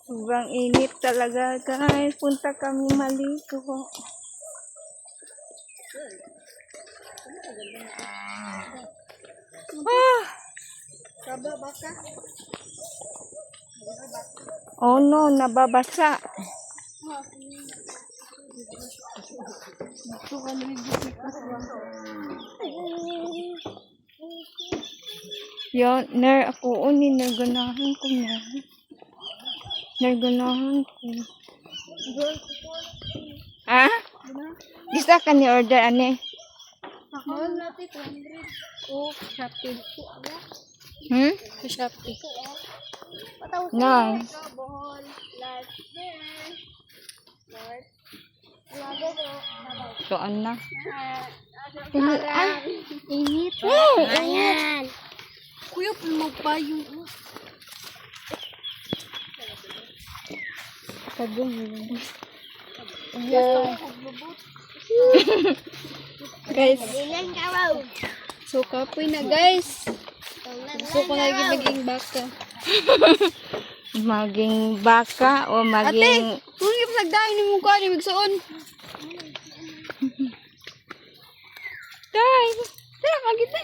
Sobrang init talaga, guys. Punta kami maligo. Oh no, nababasa. Yo, ako uni naganahan ko na. Naganahan ko. Ha? Bisa ka ni order ane? Mahal natin 200. Oh, Shopee. Hmm? Sa Shopee. No. Bohol, last there. Lord. Tuan na. Init. Ayan. Kuya, magpayo. Kagum. Guys. So, kapoy na guys. Gusto ko lagi maging baka. Maging baka o maging... Ate, kung yung nagdahin ni mukha ni Migsoon. Guys, Tara, kagit na.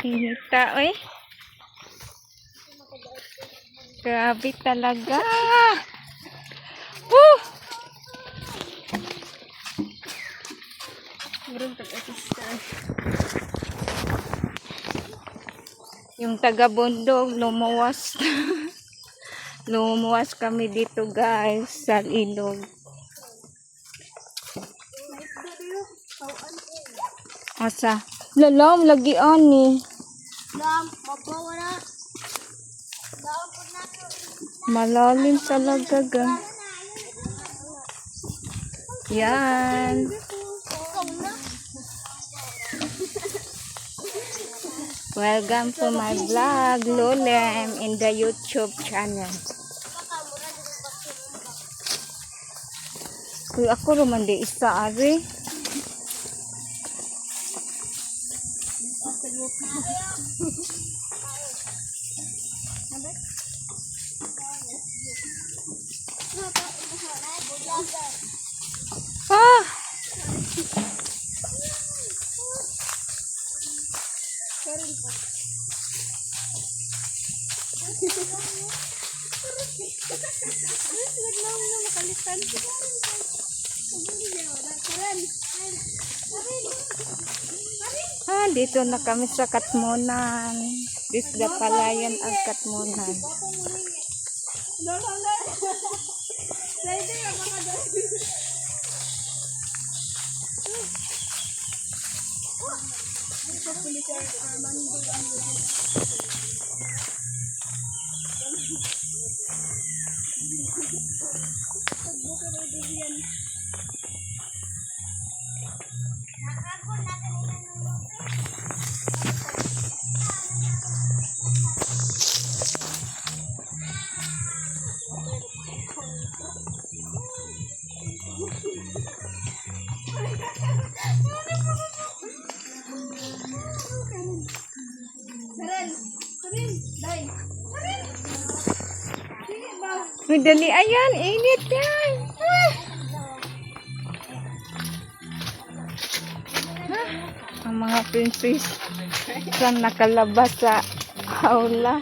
Inita, eh. Grabe talaga. Yung taga-bundog, lumuwas. Lumuwas kami dito, guys, sa ilog. Asa? Lalam, lagi ani. Dam, mabawa na. Malalim talaga, ga. Yan. Welcome to my vlog, Lolem, in the YouTube channel. Uy, ako naman di isa, ari. Ah! Ah, dito na kami sa Katmonan. Disda Palayan ang Katmonan. Madali, ayan, init yan. Ang mga princess saan nakalabas sa aula.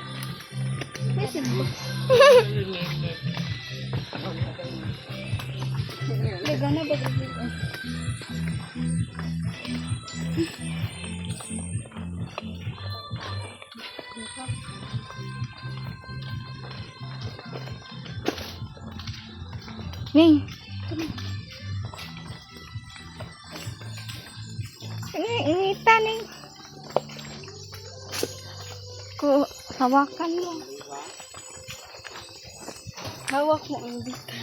Ning. Inita ning. Ko hawakan mo. Hawak mo ang dito.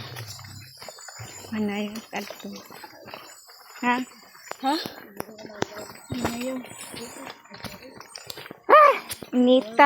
Mana yung kanto? Ha? Ha? Ano yun? Inita.